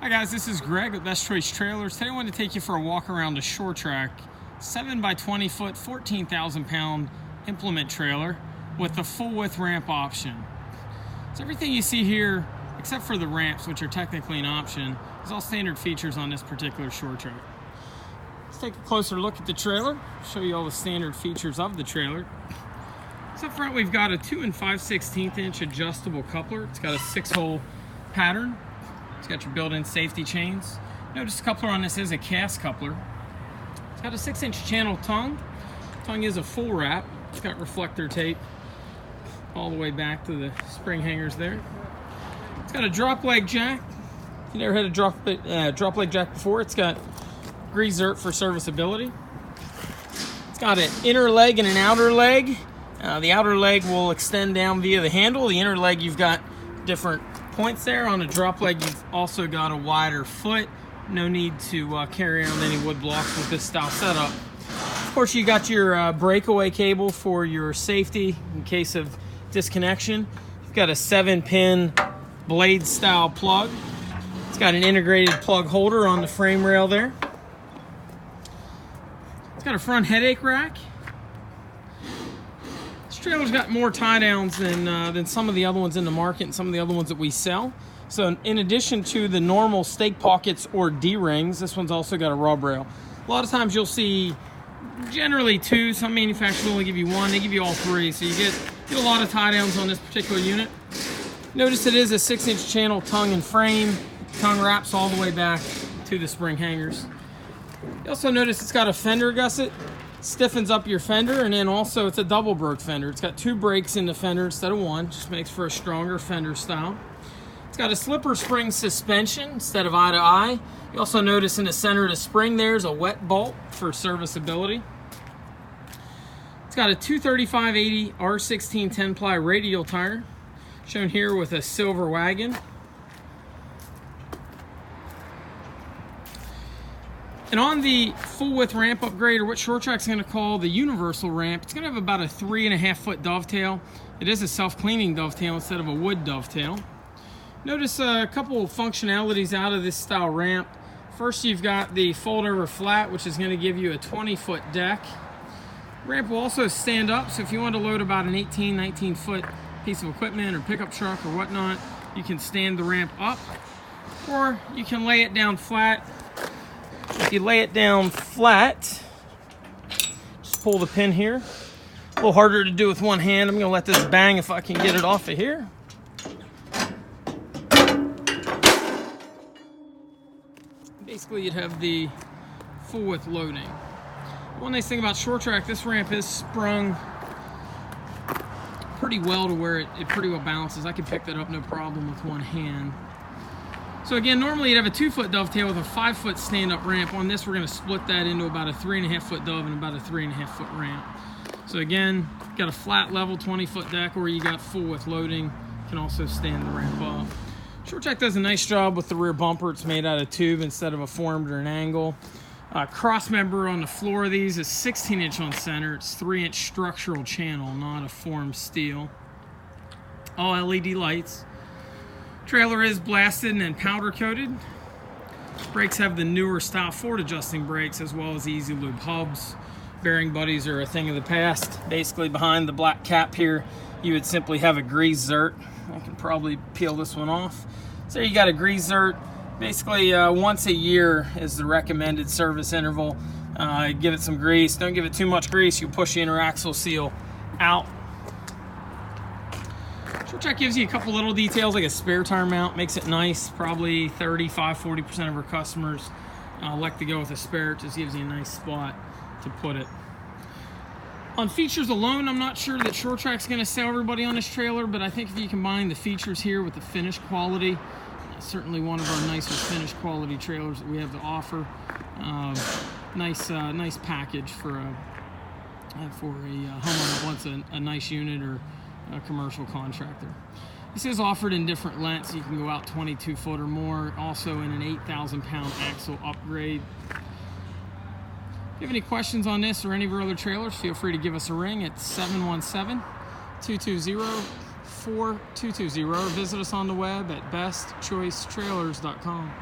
Hi guys, this is Greg with Best Choice Trailers. Today I want to take you for a walk around the Sure-Trac 7 by 20 foot, 14,000 pound implement trailer with the full width ramp option. So everything you see here, except for the ramps, which are technically an option, is all standard features on this particular Sure-Trac. Let's take a closer look at the trailer, show you all the standard features of the trailer. So up front we've got a 2 5/16 inch adjustable coupler. It's got a 6-hole pattern. It's got your built-in safety chains. Notice the coupler on this is a cast coupler. It's got a 6-inch channel tongue. Tongue is a full wrap. It's got reflector tape all the way back to the spring hangers there. It's got a drop leg jack. If you never had a drop leg jack before, it's got grease zert for serviceability. It's got an inner leg and an outer leg. The outer leg will extend down via the handle. The inner leg, you've got different points there. On a drop leg, you've also got a wider foot. No need to carry around any wood blocks with this style setup. Of course, you got your breakaway cable for your safety in case of disconnection. You've got a 7-pin blade style plug. It's got an integrated plug holder on the frame rail there. It's got a front headache rack. This trailer's got more tie downs than some of the other ones in the market and some of the other ones that we sell. So in addition to the normal stake pockets or D-rings, this one's also got a rub rail. A lot of times you'll see generally 2, some manufacturers only give you 1, they give you all 3, so you get a lot of tie downs on this particular unit. Notice it is a 6-inch channel tongue and frame. Tongue wraps all the way back to the spring hangers. You also notice it's got a fender gusset. Stiffens up your fender, and then also it's a double broke fender. It's got 2 brakes in the fender instead of 1, just makes for a stronger fender style. It's got a slipper spring suspension instead of eye to eye. You also notice in the center of the spring there's a wet bolt for serviceability. It's got a 235/80 R16 10-ply radial tire, shown here with a silver wagon. And on the full width ramp upgrade, or what Sure-Trac's going to call the universal ramp, it's going to have about a 3.5 foot dovetail. It is a self-cleaning dovetail instead of a wood dovetail. Notice a couple of functionalities out of this style ramp. First, you've got the fold over flat, which is going to give you a 20-foot deck. Ramp will also stand up, so if you want to load about an 19 foot piece of equipment or pickup truck or whatnot, you can stand the ramp up, or you can lay it down flat. If you lay it down flat, just pull the pin here. A little harder to do with one hand. I'm going to let this bang if I can get it off of here. Basically, you'd have the full width loading. One nice thing about Sure-Trac, this ramp is sprung pretty well to where it pretty well balances. I can pick that up no problem with one hand. So again, normally you'd have a 2-foot dovetail with a 5-foot stand-up ramp. On this, we're going to split that into about a 3.5 foot dove and about a 3.5 foot ramp. So again, you've got a flat level 20-foot deck, or you got full width loading. You can also stand the ramp up. Sure-Trac does a nice job with the rear bumper. It's made out of tube instead of a formed or an angle. Cross member on the floor of these is 16-inch on center. It's 3-inch structural channel, not a formed steel. All LED lights. Trailer is blasted and powder coated. Brakes have the newer style forward adjusting brakes, as well as easy lube hubs. Bearing buddies are a thing of the past. Basically behind the black cap here, you would simply have a grease zert. I can probably peel this one off. So you got a grease zert. Basically once a year is the recommended service interval. Give it some grease. Don't give it too much grease. You'll push the inner axle seal out. Sure-Trac gives you a couple little details, like a spare tire mount, makes it nice. Probably 35–40% of our customers like to go with a spare. It just gives you a nice spot to put it. On features alone, I'm not sure that Sure-Trac's going to sell everybody on this trailer, but I think if you combine the features here with the finish quality, certainly one of our nicer finish quality trailers that we have to offer. Nice package for a homeowner that wants a nice unit or a commercial contractor. This is offered in different lengths. You can go out 22 foot or more, also in an 8,000 pound axle upgrade. If you have any questions on this or any of our other trailers, feel free to give us a ring at 717-220-4220 or visit us on the web at bestchoicetrailers.com.